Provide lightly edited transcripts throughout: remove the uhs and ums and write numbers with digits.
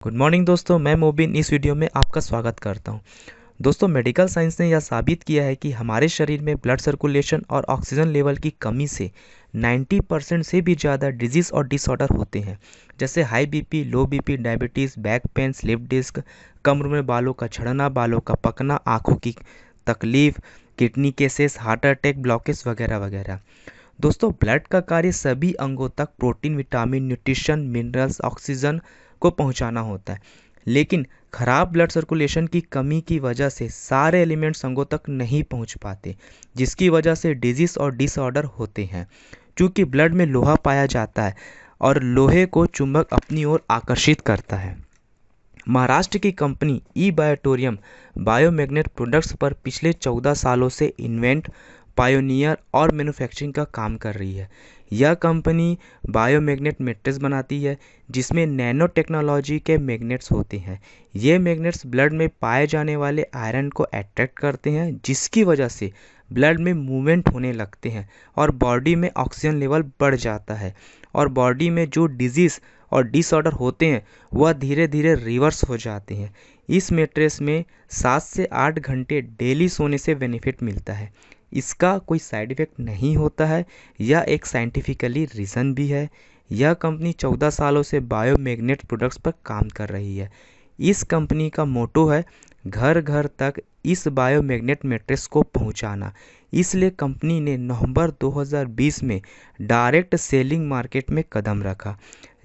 Good morning दोस्तों, मैं मोबिन इस वीडियो में आपका स्वागत करता हूं। दोस्तों, मेडिकल साइंस ने यह साबित किया है कि हमारे शरीर में ब्लड सर्कुलेशन और ऑक्सीजन लेवल की कमी से 90% से भी ज़्यादा डिजीज़ और डिसऑर्डर होते हैं, जैसे high BP, low BP, diabetes, back pain, slip disc, कमर में बालों का झड़ना, बालों का पकना, आँखों की तकलीफ, kidney cases, heart attack, blockage वगैरह वगैरह। दोस्तों, ब्लड का कार्य सभी अंगों तक protein, vitamin, nutrition, minerals, oxygen को पहुंचाना होता है, लेकिन खराब ब्लड सर्कुलेशन की कमी की वजह से सारे एलिमेंट्स अंगों तक नहीं पहुंच पाते, जिसकी वजह से डिजीज और डिसऑर्डर होते हैं। क्योंकि ब्लड में लोहा पाया जाता है और लोहे को चुंबक अपनी ओर आकर्षित करता है। महाराष्ट्र की कंपनी ई बायोटोरियम बायोमैग्नेट प्रोडक्ट्स पर पिछले 14 सालों से इन्वेंट, पायोनियर और मैन्युफैक्चरिंग का काम कर रही है। यह कंपनी बायोमैग्नेट मैट्रेस बनाती है, जिसमें नैनो टेक्नोलॉजी के मैग्नेट्स होते हैं। ये मैग्नेट्स ब्लड में पाए जाने वाले आयरन को अट्रैक्ट करते हैं, जिसकी वजह से ब्लड में मूवमेंट होने लगते हैं और बॉडी में ऑक्सीजन लेवल बढ़ जाता है और बॉडी में जो डिजीज़ और डिसऑर्डर होते हैं वह धीरे धीरे रिवर्स हो जाते हैं। इस मैट्रेस में 7 से 8 घंटे डेली सोने से बेनिफिट मिलता है। इसका कोई साइड इफ़ेक्ट नहीं होता है। यह एक साइंटिफिकली रीज़न भी है। यह कंपनी 14 सालों से बायोमैग्नेट प्रोडक्ट्स पर काम कर रही है। इस कंपनी का मोटो है घर घर तक इस बायोमैग्नेट मैट्रेस को पहुंचाना। इसलिए कंपनी ने नवंबर 2020 में डायरेक्ट सेलिंग मार्केट में कदम रखा,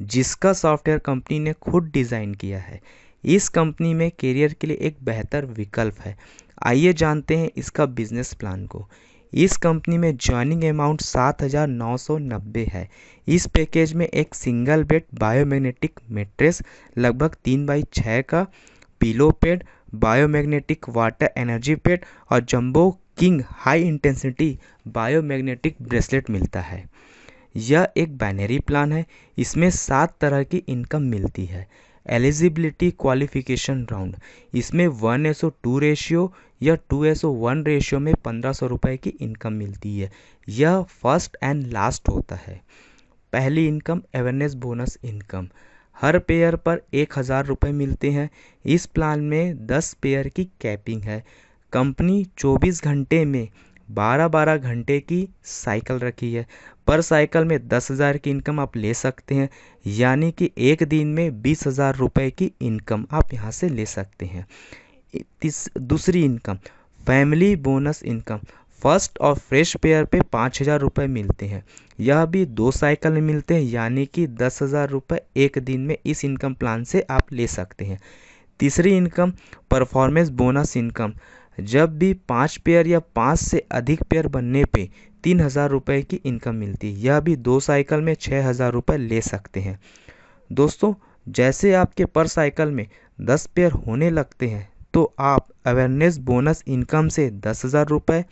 जिसका सॉफ्टवेयर कंपनी ने खुद डिज़ाइन किया है। इस कंपनी में करियर के लिए एक बेहतर विकल्प है। आइए जानते हैं इसका बिजनेस प्लान को। इस कंपनी में ज्वाइनिंग अमाउंट 7,990 है। इस पैकेज में एक सिंगल बेड बायोमैग्नेटिक मैट्रेस लगभग 3x6 का, pillow pad, biomagnetic water energy pad और jumbo king high intensity biomagnetic bracelet मिलता है। यह एक बाइनरी प्लान है। इसमें 7 तरह की इनकम मिलती है। एलिजिबिलिटी क्वालिफिकेशन राउंड, इसमें 1:2 रेशियो या 2:1 रेशियो में 1500 रुपये की इनकम मिलती है। यह फर्स्ट एंड लास्ट होता है। पहली इनकम अवेयरनेस बोनस इनकम, हर पेयर पर 1000 रुपये मिलते हैं। इस प्लान में 10 पेयर की कैपिंग है। कंपनी 24 घंटे में 12-12 घंटे की साइकिल रखी है। पर साइकिल में 10,000 की इनकम आप ले सकते हैं, यानी कि एक दिन में 20,000 रुपये की इनकम आप यहाँ से ले सकते हैं। दूसरी income family bonus income, first और फ्रेश पेयर पे 5,000 रुपये मिलते हैं। यह भी 2 साइकिल में मिलते हैं, यानी कि 10,000 रुपये एक दिन में इस इनकम प्लान से आप ले सकते हैं। तीसरी इनकम परफॉर्मेंस बोनस इनकम, जब भी 5 पेयर या 5 से अधिक पेयर बनने पे 3,000 रुपये की इनकम मिलती है। यह भी 2 साइकिल में 6,000 रुपये ले सकते हैं। दोस्तों, जैसे आपके पर साइकिल में 10 पेयर होने लगते हैं तो आप अवेयरनेस बोनस इनकम से 10,000 रुपये,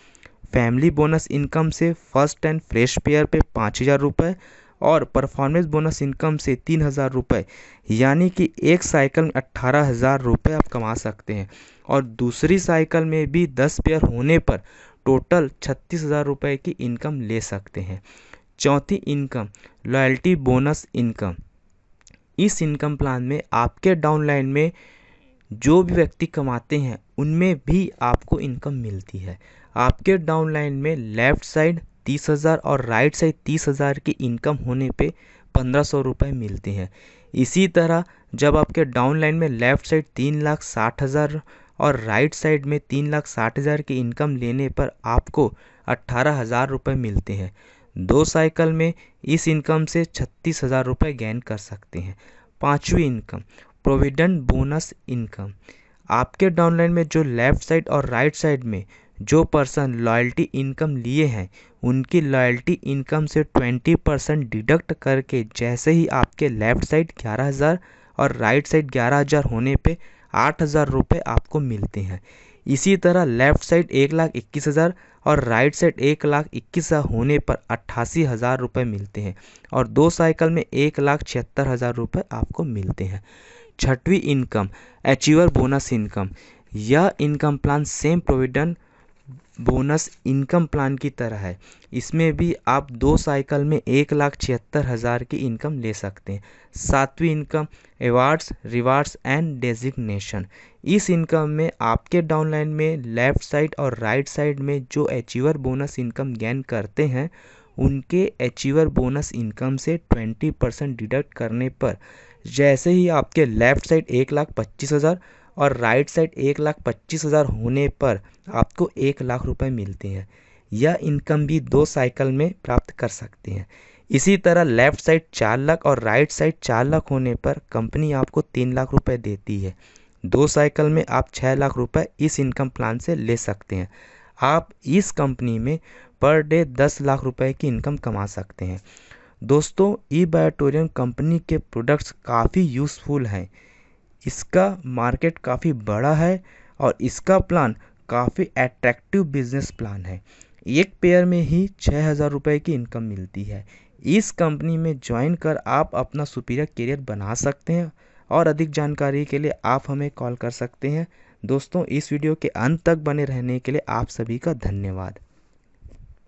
फैमिली बोनस इनकम से फर्स्ट एंड फ्रेश पेयर पे 5,000 रुपये और परफॉर्मेंस बोनस इनकम से 3,000 रुपये, यानी कि एक साइकिल में 18,000 रुपये आप कमा सकते हैं। और दूसरी साइकिल में भी 10 पेयर होने पर टोटल 36,000 रुपये की इनकम ले सकते हैं। चौथी इनकम लॉयल्टी बोनस इनकम, इस इनकम प्लान में आपके डाउनलाइन में जो भी व्यक्ति कमाते हैं उनमें भी आपको इनकम मिलती है। आपके डाउनलाइन में लेफ़्ट साइड 30,000 और राइट साइड 30,000 की इनकम होने पे 1,500 रुपये मिलते हैं। इसी तरह जब आपके डाउनलाइन में लेफ़्ट साइड 3,60,000 और राइट साइड में 3,60,000 की इनकम लेने पर आपको 18,000 रुपये मिलते हैं। 2 साइकिल में इस इनकम से 36,000 रुपये गेन कर सकते हैं। पाँचवीं इनकम प्रोविडेंट बोनस इनकम, आपके डाउनलाइन में जो लेफ़्ट साइड और राइट साइड में जो पर्सन लॉयल्टी इनकम लिए हैं उनकी लॉयल्टी इनकम से 20% डिडक्ट करके जैसे ही आपके लेफ़्ट साइड 11,000 और राइट साइड 11,000 होने पे 8,000 रुपये आपको मिलते हैं। इसी तरह लेफ़्ट साइड 1,21,000 और राइट साइड 1,21,000 होने पर 88,000 रुपये मिलते हैं और 2 साइकिल में 1,76,000 रुपये आपको मिलते हैं। छठवीं इनकम अचीवर बोनस इनकम, यह income plan same provident bonus income plan की तरह है। इसमें भी आप 2 साइकिल में 1,76,000 की इनकम ले सकते हैं। 7वीं income awards, rewards and designation. इस इनकम में आपके डाउनलाइन में लेफ्ट साइड और राइट साइड में जो अचीवर बोनस इनकम गेन करते हैं उनके अचीवर बोनस इनकम से 20% डिडक्ट करने पर जैसे ही आपके लेफ्ट साइड 1,25,000 और राइट साइड 1,25,000 होने पर आपको 1,00,000 रुपये मिलते हैं। यह इनकम भी 2 साइकिल में प्राप्त कर सकते हैं। इसी तरह लेफ्ट साइड 4 लाख और राइट साइड 4 लाख होने पर कंपनी आपको 3 लाख रुपए देती है। 2 साइकिल में आप 6 लाख रुपए इस इनकम प्लान से ले सकते हैं। आप इस कंपनी में पर डे 10 लाख रुपए की इनकम कमा सकते हैं। दोस्तों, ई-बायोटोरियम कंपनी के प्रोडक्ट्स काफ़ी यूज़फुल हैं। इसका मार्केट काफ़ी बड़ा है और इसका प्लान काफ़ी अट्रैक्टिव बिजनेस प्लान है। एक पेयर में ही 6,000 रुपये की इनकम मिलती है। इस कंपनी में ज्वाइन कर आप अपना सुपीरियर करियर बना सकते हैं और अधिक जानकारी के लिए आप हमें कॉल कर सकते हैं। दोस्तों, इस वीडियो के अंत तक बने रहने के लिए आप सभी का धन्यवाद।